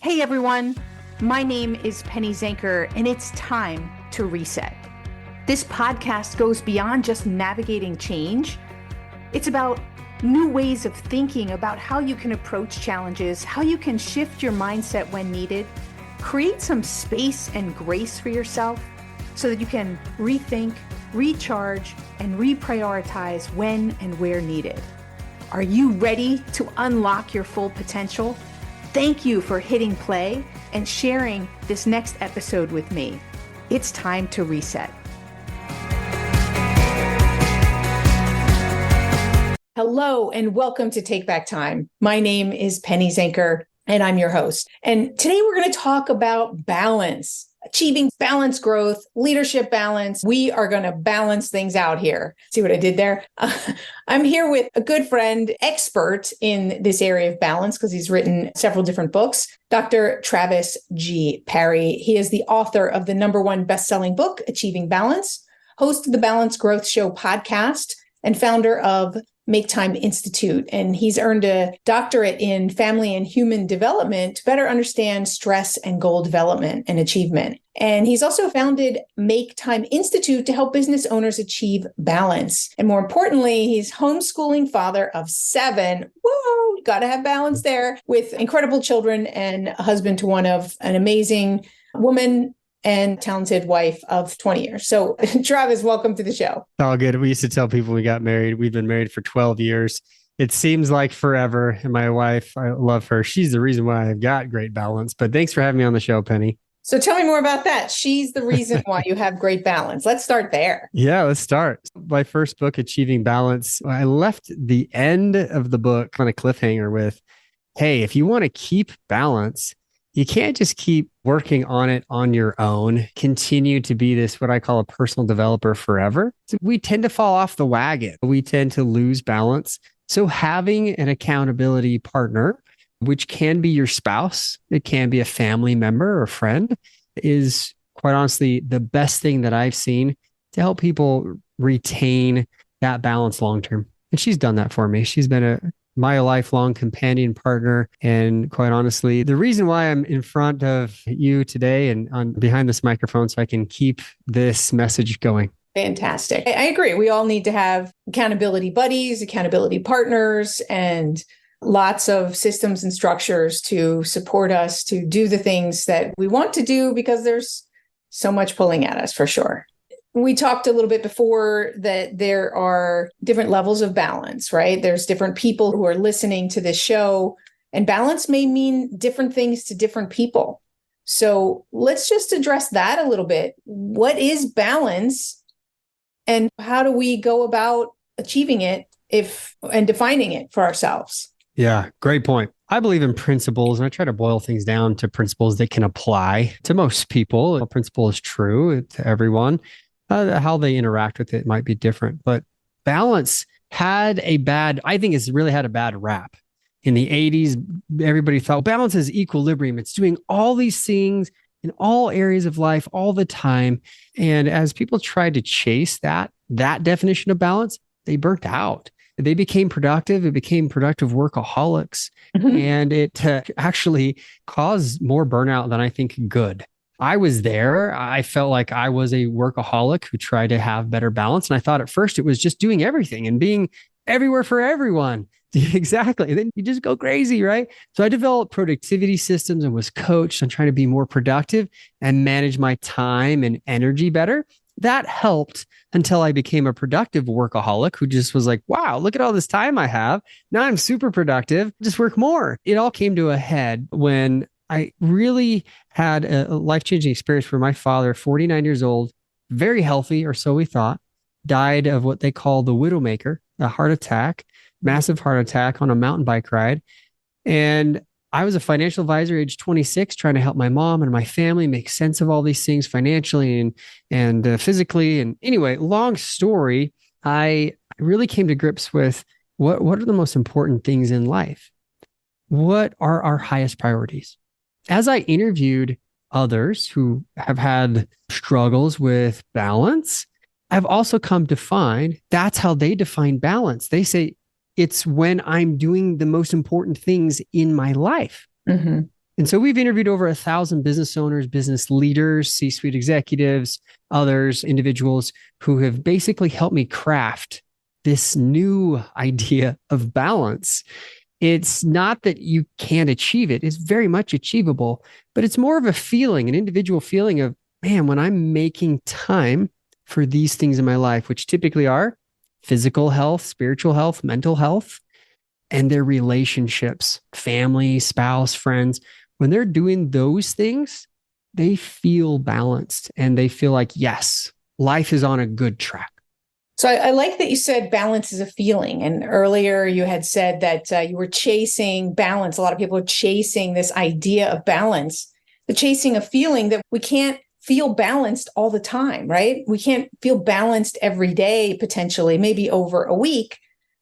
Hey everyone, my name is Penny Zanker, and it's time to reset. This podcast goes beyond just navigating change. It's about new ways of thinking about how you can approach challenges, how you can shift your mindset when needed, create some space and grace for yourself so that you can rethink, recharge, and reprioritize when and where needed. Are you ready to unlock your full potential? Thank you for hitting play and sharing this next episode with me. It's time to reset. Hello and welcome to Take Back Time. My name is Penny Zanker and I'm your host. And today we're going to talk about balance, achieving balanced growth, leadership balance. We are going to balance things out here. See what I did there? I'm here with a good friend, expert in this area of balance because he's written several different books, Dr. Travis G. Parry. He is the author of the #1 best-selling book, Achieving Balance, host of the Balance Growth Show podcast, and founder of Make Time Institute. And he's earned a doctorate in family and human development to better understand stress and goal development and achievement. And he's also founded Make Time Institute to help business owners achieve balance. And more importantly, he's homeschooling father of 7. Whoa, got to have balance there, with incredible children and a husband to one of an amazing woman and talented wife of 20 years. So Travis, welcome to the show. All good. We used to tell people we got married. We've been married for 12 years. It seems like forever. And my wife, I love her. She's the reason why I've got great balance. But thanks for having me on the show, Penny. So tell me more about that. She's the reason why you have great balance. Let's start there. Yeah, let's start. My first book, Achieving Balance, I left the end of the book on a cliffhanger with, hey, if you want to keep balance, you can't just keep working on it on your own, continue to be this, what I call a personal developer forever. So we tend to fall off the wagon. We tend to lose balance. So having an accountability partner, which can be your spouse, it can be a family member or friend, is quite honestly the best thing that I've seen to help people retain that balance long-term. And she's done that for me. She's been my lifelong companion partner. And quite honestly, the reason why I'm in front of you today and behind this microphone so I can keep this message going. Fantastic. I agree. We all need to have accountability buddies, accountability partners, and lots of systems and structures to support us to do the things that we want to do because there's so much pulling at us for sure. We talked a little bit before that there are different levels of balance, right? There's different people who are listening to this show, and balance may mean different things to different people. So let's just address that a little bit. What is balance and how do we go about achieving it and defining it for ourselves? Yeah, great point. I believe in principles, and I try to boil things down to principles that can apply to most people. A principle is true to everyone. How they interact with it might be different, but balance I think it's really had a bad rap. In the 80s, everybody thought balance is equilibrium. It's doing all these things in all areas of life all the time. And as people tried to chase that definition of balance, they burnt out. They became productive. It became productive workaholics. Mm-hmm. And it actually caused more burnout than I think good. I was there. I felt like I was a workaholic who tried to have better balance. And I thought at first it was just doing everything and being everywhere for everyone. Exactly. And then you just go crazy, right? So I developed productivity systems and was coached on trying to be more productive and manage my time and energy better. That helped until I became a productive workaholic who just was like, wow, look at all this time I have. Now I'm super productive. Just work more. It all came to a head when I really had a life-changing experience where my father, 49 years old, very healthy, or so we thought, died of what they call the widowmaker, a heart attack, massive heart attack on a mountain bike ride. And I was a financial advisor, age 26, trying to help my mom and my family make sense of all these things financially and physically. And anyway, long story, I really came to grips with what are the most important things in life? What are our highest priorities? As I interviewed others who have had struggles with balance, I've also come to find that's how they define balance. They say it's when I'm doing the most important things in my life. Mm-hmm. And so we've interviewed over 1,000 business owners, business leaders, C-suite executives, others, individuals who have basically helped me craft this new idea of balance. It's not that you can't achieve it. It's very much achievable, but it's more of a feeling, an individual feeling of, man, when I'm making time for these things in my life, which typically are physical health, spiritual health, mental health, and their relationships, family, spouse, friends, when they're doing those things, they feel balanced and they feel like, yes, life is on a good track. So I like that you said balance is a feeling. And earlier you had said that you were chasing balance. A lot of people are chasing this idea of balance, but chasing a feeling that we can't feel balanced all the time, right? We can't feel balanced every day, potentially, maybe over a week,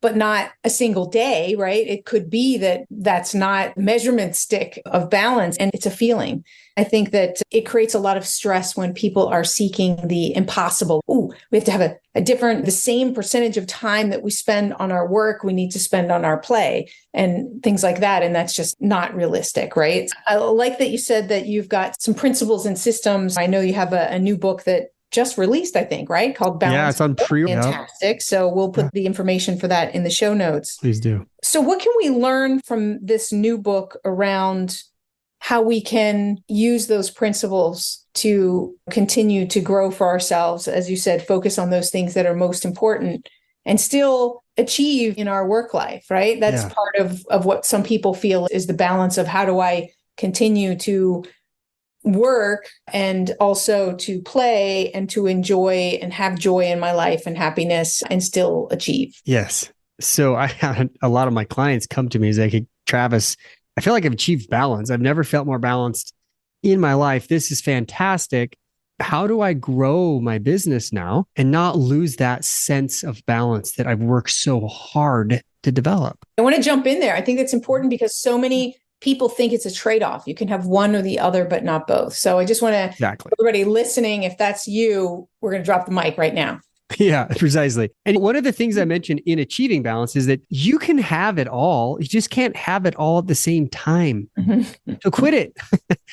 but not a single day, right? It could be that that's not measurement stick of balance and it's a feeling. I think that it creates a lot of stress when people are seeking the impossible. Ooh, we have to have the same percentage of time that we spend on our work, we need to spend on our play and things like that. And that's just not realistic, right? I like that you said that you've got some principles and systems. I know you have a new book that just released, I think, right? Called Balance. Yeah, it's on pre-order. Fantastic. So we'll put the information for that in the show notes. Please do. So what can we learn from this new book around how we can use those principles to continue to grow for ourselves? As you said, focus on those things that are most important and still achieve in our work life, right? That's part of what some people feel is the balance of how do I continue to work and also to play and to enjoy and have joy in my life and happiness and still achieve. Yes. So I had a lot of my clients come to me and say, hey, Travis, I feel like I've achieved balance. I've never felt more balanced in my life. This is fantastic. How do I grow my business now and not lose that sense of balance that I've worked so hard to develop? I want to jump in there. I think that's important because so many people think it's a trade-off. You can have one or the other, but not both. So I just want to, everybody listening, if that's you, we're going to drop the mic right now. Yeah, precisely. And one of the things I mentioned in achieving balance is that you can have it all. You just can't have it all at the same time. So quit it.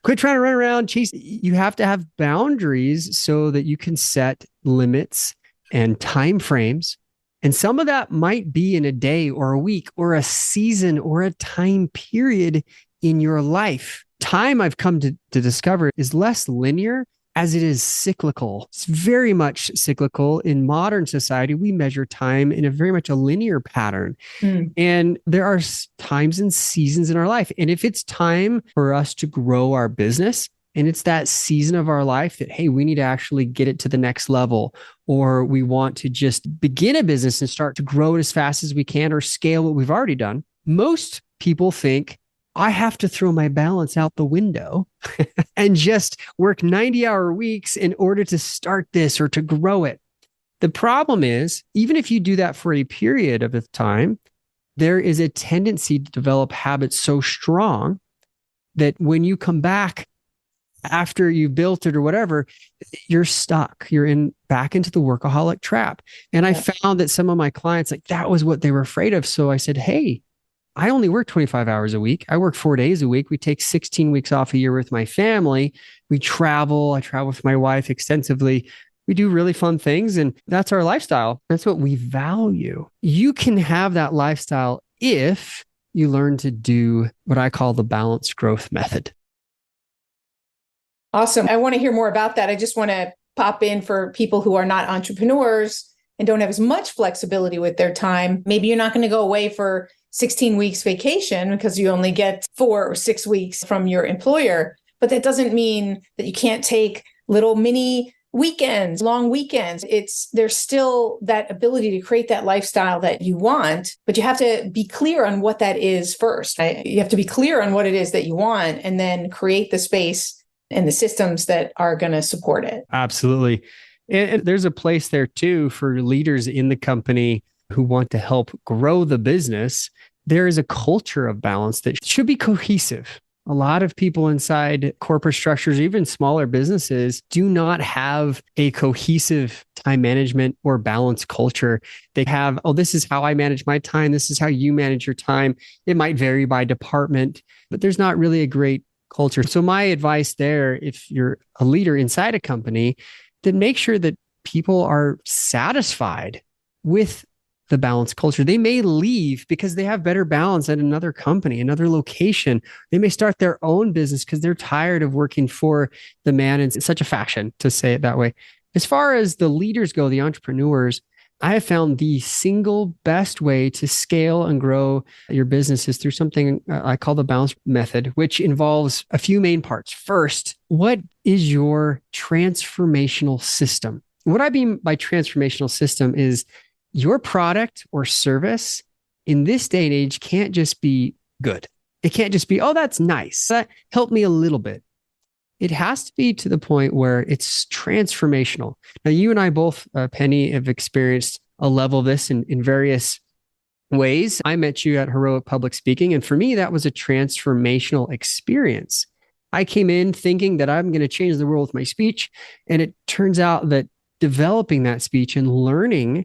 Quit trying to run around, chase. You have to have boundaries so that you can set limits and time frames. And some of that might be in a day or a week or a season or a time period in your life. Time, I've come to discover, is less linear as it is cyclical. It's very much cyclical. In modern society, we measure time in a very much a linear pattern. And there are times and seasons in our life. And if it's time for us to grow our business, and it's that season of our life that, hey, we need to actually get it to the next level, or we want to just begin a business and start to grow it as fast as we can or scale what we've already done. Most people think, I have to throw my balance out the window and just work 90-hour weeks in order to start this or to grow it. The problem is, even if you do that for a period of time, there is a tendency to develop habits so strong that when you come back after you've built it or whatever, you're stuck. You're back into the workaholic trap. And I found that some of my clients, like, that was what they were afraid of. So I said, hey, I only work 25 hours a week. I work 4 days a week. We take 16 weeks off a year with my family. We travel. I travel with my wife extensively. We do really fun things. And that's our lifestyle. That's what we value. You can have that lifestyle if you learn to do what I call the balanced growth method. Awesome. I want to hear more about that. I just want to pop in for people who are not entrepreneurs and don't have as much flexibility with their time. Maybe you're not going to go away for 16 weeks vacation because you only get 4 or 6 weeks from your employer. But that doesn't mean that you can't take little mini weekends, long weekends. There's still that ability to create that lifestyle that you want, but you have to be clear on what that is first. You have to be clear on what it is that you want and then create the space and the systems that are going to support it. Absolutely. And there's a place there too for leaders in the company who want to help grow the business. There is a culture of balance that should be cohesive. A lot of people inside corporate structures, even smaller businesses, do not have a cohesive time management or balance culture. They have, oh, this is how I manage my time. This is how you manage your time. It might vary by department, but there's not really a great culture. So my advice there, if you're a leader inside a company, then make sure that people are satisfied with the balanced culture. They may leave because they have better balance at another company, another location. They may start their own business because they're tired of working for the man in such a fashion, to say it that way. As far as the leaders go, the entrepreneurs, I have found the single best way to scale and grow your business is through something I call the balance method, which involves a few main parts. First, what is your transformational system? What I mean by transformational system is your product or service in this day and age can't just be good. It can't just be, oh, that's nice. That helped me a little bit. It has to be to the point where it's transformational. Now, you and I both, Penny, have experienced a level of this in various ways. I met you at Heroic Public Speaking, and for me, that was a transformational experience. I came in thinking that I'm going to change the world with my speech, and it turns out that developing that speech and learning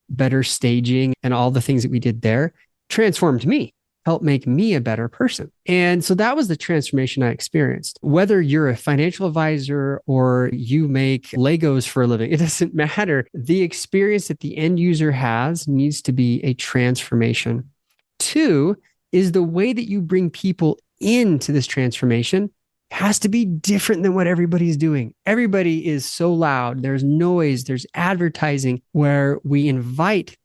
better staging and all the things that we did there transformed me, helped make me a better person. And so that was the transformation I experienced. Whether you're a financial advisor or you make Legos for a living, it doesn't matter. The experience that the end user has needs to be a transformation. Two is the way that you bring people into this transformation has to be different than what everybody's doing. Everybody is so loud. There's noise, there's advertising, where we invite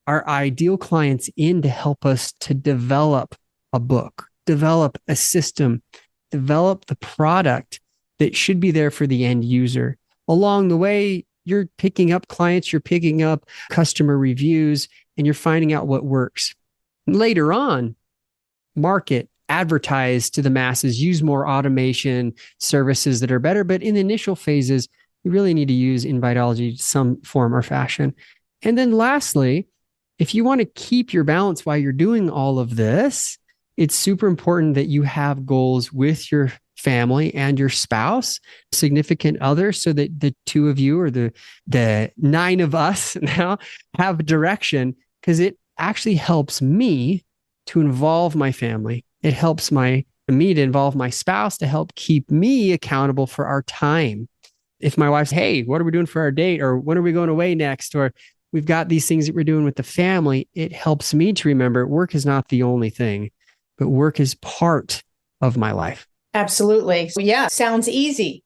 our ideal clients in to help us to develop a book, develop a system, develop the product that should be there for the end user. Along the way, you're picking up clients, you're picking up customer reviews, and you're finding out what works. Later on, market, advertise to the masses, use more automation services that are better. But in the initial phases, you really need to use Invitology in some form or fashion. And then lastly, if you want to keep your balance while you're doing all of this, it's super important that you have goals with your family and your spouse, significant other, so that the two of you or the nine of us now have direction, because it actually helps me to involve my family. It helps me to involve my spouse to help keep me accountable for our time. If my wife's, hey, what are we doing for our date? Or when are we going away next? Or we've got these things that we're doing with the family. It helps me to remember work is not the only thing, but work is part of my life. Absolutely. Yeah, sounds easy.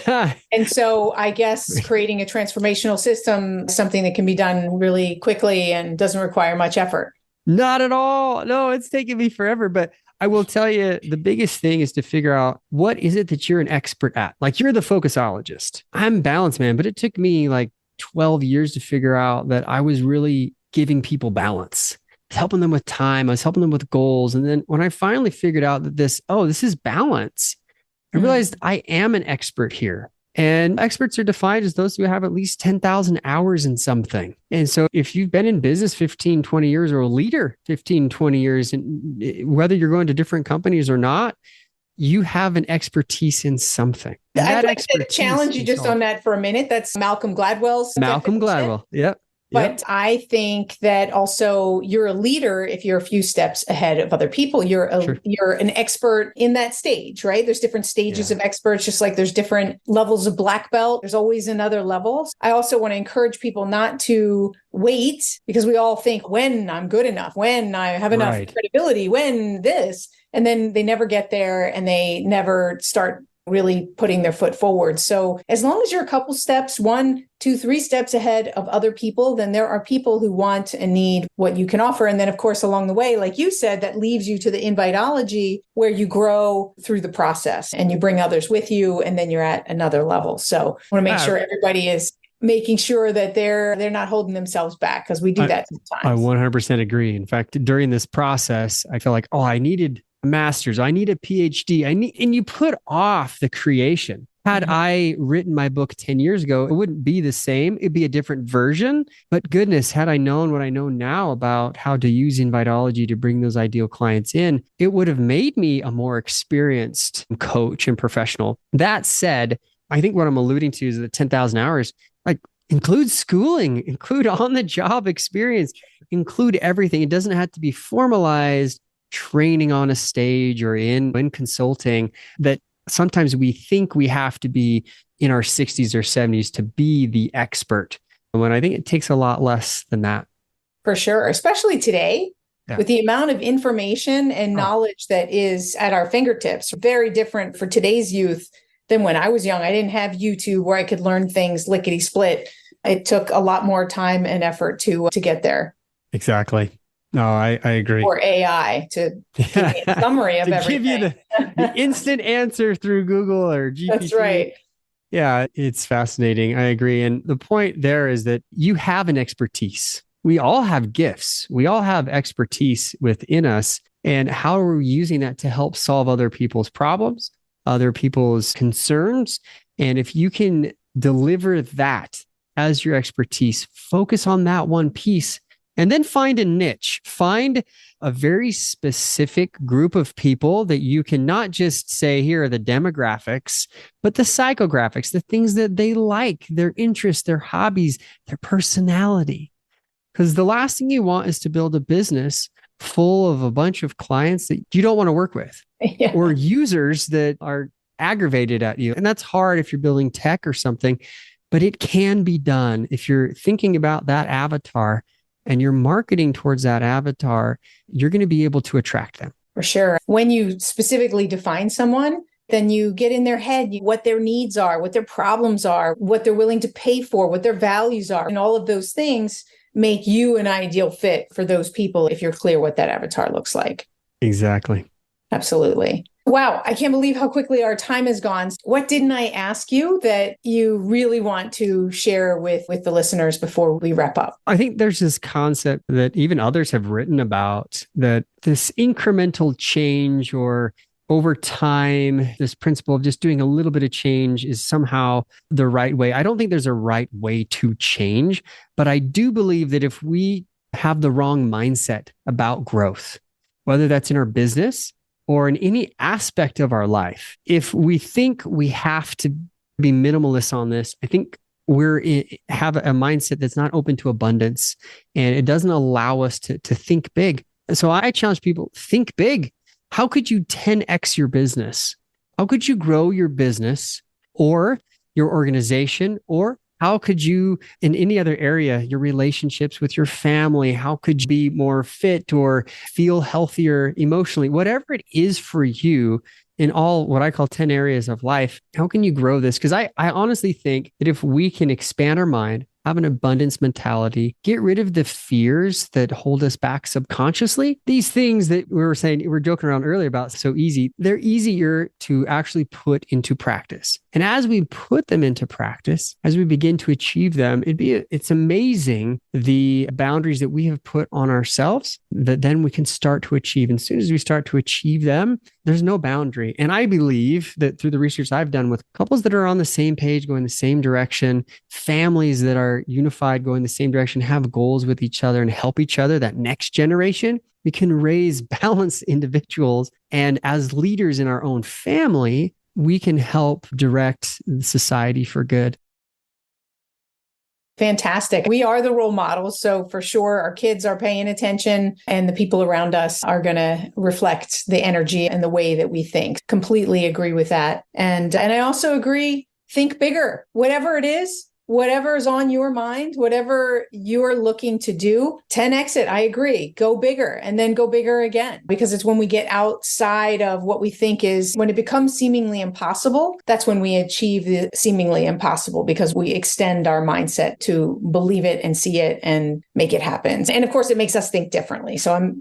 And so I guess creating a transformational system is something that can be done really quickly and doesn't require much effort. Not at all. No, it's taken me forever, but I will tell you the biggest thing is to figure out what is it that you're an expert at? Like you're the focusologist. I'm balance man, but it took me like 12 years to figure out that I was really giving people balance, helping them with time. I was helping them with goals. And then when I finally figured out that this is balance, I realized I am an expert here. And experts are defined as those who have at least 10,000 hours in something. And so if you've been in business 15, 20 years or a leader 15, 20 years, and whether you're going to different companies or not, you have an expertise in something. I'd like to challenge you just on that for a minute. That's Malcolm Gladwell's Malcolm Gladwell. Yep. But I think that also you're a leader if you're a few steps ahead of other people. You're an expert in that stage, right? There's different stages of experts, just like there's different levels of black belt. There's always another level. I also want to encourage people not to wait, because we all think when I'm good enough, when I have enough credibility, when this, and then they never get there and they never start really putting their foot forward. So as long as you're a couple steps, 1, 2, 3 steps ahead of other people, then there are people who want and need what you can offer. And then of course, along the way, like you said, that leaves you to the Invitology, where you grow through the process and you bring others with you, and then you're at another level. So I want to make sure everybody is making sure that they're not holding themselves back, because we do that sometimes. I 100% agree. In fact, during this process, I feel like, I needed a master's, I need a PhD, and you put off the creation. Had I written my book 10 years ago, it wouldn't be the same. It'd be a different version. But goodness, had I known what I know now about how to use Invitology to bring those ideal clients in, it would have made me a more experienced coach and professional. That said, I think what I'm alluding to is the 10,000 hours, like include schooling, include on-the-job experience, include everything. It doesn't have to be formalized, training on a stage or in consulting that sometimes we think we have to be in our 60s or 70s to be the expert. When I think it takes a lot less than that. For sure, especially today. Yeah. With the amount of information and knowledge that is at our fingertips, very different for today's youth than when I was young. I didn't have YouTube where I could learn things lickety split. It took a lot more time and effort to get there. Exactly. No, I agree. Or AI to give me a summary of everything. Give you the instant answer through Google or GPT. That's right. Yeah, it's fascinating. I agree. And the point there is that you have an expertise. We all have gifts. We all have expertise within us. And how are we using that to help solve other people's problems, other people's concerns? And if you can deliver that as your expertise, focus on that one piece, and then find a niche, find a very specific group of people that you can not just say, here are the demographics, but the psychographics, the things that they like, their interests, their hobbies, their personality. Because the last thing you want is to build a business full of a bunch of clients that you don't want to work with or users that are aggravated at you. And that's hard if you're building tech or something, but it can be done if you're thinking about that avatar and you're marketing towards that avatar, you're going to be able to attract them. For sure. When you specifically define someone, then you get in their head what their needs are, what their problems are, what they're willing to pay for, what their values are. And all of those things make you an ideal fit for those people if you're clear what that avatar looks like. Exactly. Absolutely. Wow. I can't believe how quickly our time has gone. What didn't I ask you that you really want to share with the listeners before we wrap up? I think there's this concept that even others have written about, that this incremental change or over time, this principle of just doing a little bit of change is somehow the right way. I don't think there's a right way to change, but I do believe that if we have the wrong mindset about growth, whether that's in our business or in any aspect of our life, if we think we have to be minimalist on this, I think have a mindset that's not open to abundance, and it doesn't allow us to think big. So I challenge people, think big. How could you 10x your business? How could you grow your business or your organization? Or how could you, in any other area, your relationships with your family, how could you be more fit or feel healthier emotionally? Whatever it is for you in all what I call 10 areas of life, how can you grow this? Because I honestly think that if we can expand our mind, have an abundance mentality, get rid of the fears that hold us back subconsciously. These things that we were joking around earlier about so easy, they're easier to actually put into practice. And as we put them into practice, as we begin to achieve them, it's amazing the boundaries that we have put on ourselves that then we can start to achieve. And as soon as we start to achieve them, there's no boundary. And I believe that through the research I've done with couples that are on the same page, going the same direction, families that are unified, going the same direction, have goals with each other and help each other, that next generation, we can raise balanced individuals. And as leaders in our own family, we can help direct society for good. Fantastic. We are the role models. So for sure, our kids are paying attention and the people around us are going to reflect the energy and the way that we think. Completely agree with that. And I also agree, think bigger, whatever it is. Whatever is on your mind, whatever you're looking to do, 10x it. I agree. Go bigger and then go bigger again. Because it's when we get outside of what we think is, when it becomes seemingly impossible, that's when we achieve the seemingly impossible, because we extend our mindset to believe it and see it and make it happen. And of course, it makes us think differently. So I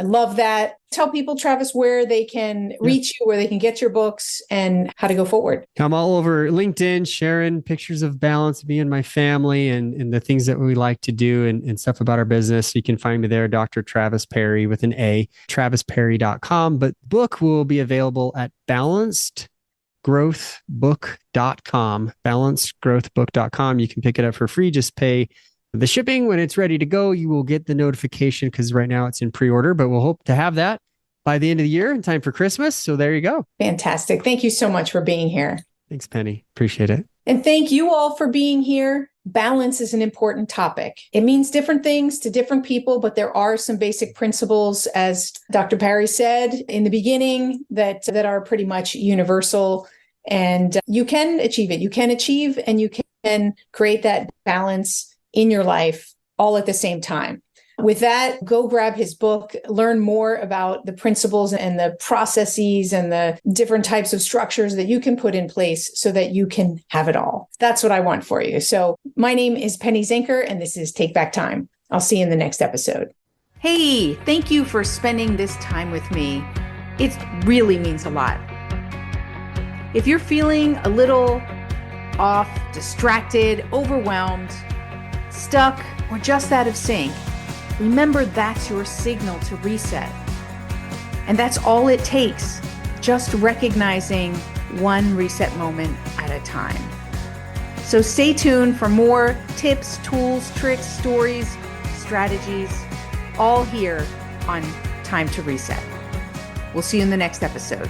love that. Tell people, Travis, where they can reach you, where they can get your books, and how to go forward. I'm all over LinkedIn, sharing pictures of balance, me and my family, and the things that we like to do and stuff about our business. You can find me there, Dr. Travis Parry with an A, travisparry.com. But book will be available at balancedgrowthbook.com, balancedgrowthbook.com. You can pick it up for free. Just pay the shipping. When it's ready to go, you will get the notification, because right now it's in pre-order, but we'll hope to have that by the end of the year in time for Christmas. So there you go. Fantastic. Thank you so much for being here. Thanks, Penny. Appreciate it. And thank you all for being here. balance is an important topic. It means different things to different people, but there are some basic principles, as Dr. Parry said in the beginning, that are pretty much universal. And you can achieve it. You can achieve and you can create that balance in your life all at the same time. With that, go grab his book, learn more about the principles and the processes and the different types of structures that you can put in place so that you can have it all. That's what I want for you. So my name is Penny Zenker, and this is Take Back Time. I'll see you in the next episode. Hey, thank you for spending this time with me. It really means a lot. If you're feeling a little off, distracted, overwhelmed, stuck, or just out of sync, remember that's your signal to reset. And that's all it takes, just recognizing one reset moment at a time. So stay tuned for more tips, tools, tricks, stories, strategies, all here on Time to Reset. We'll see you in the next episode.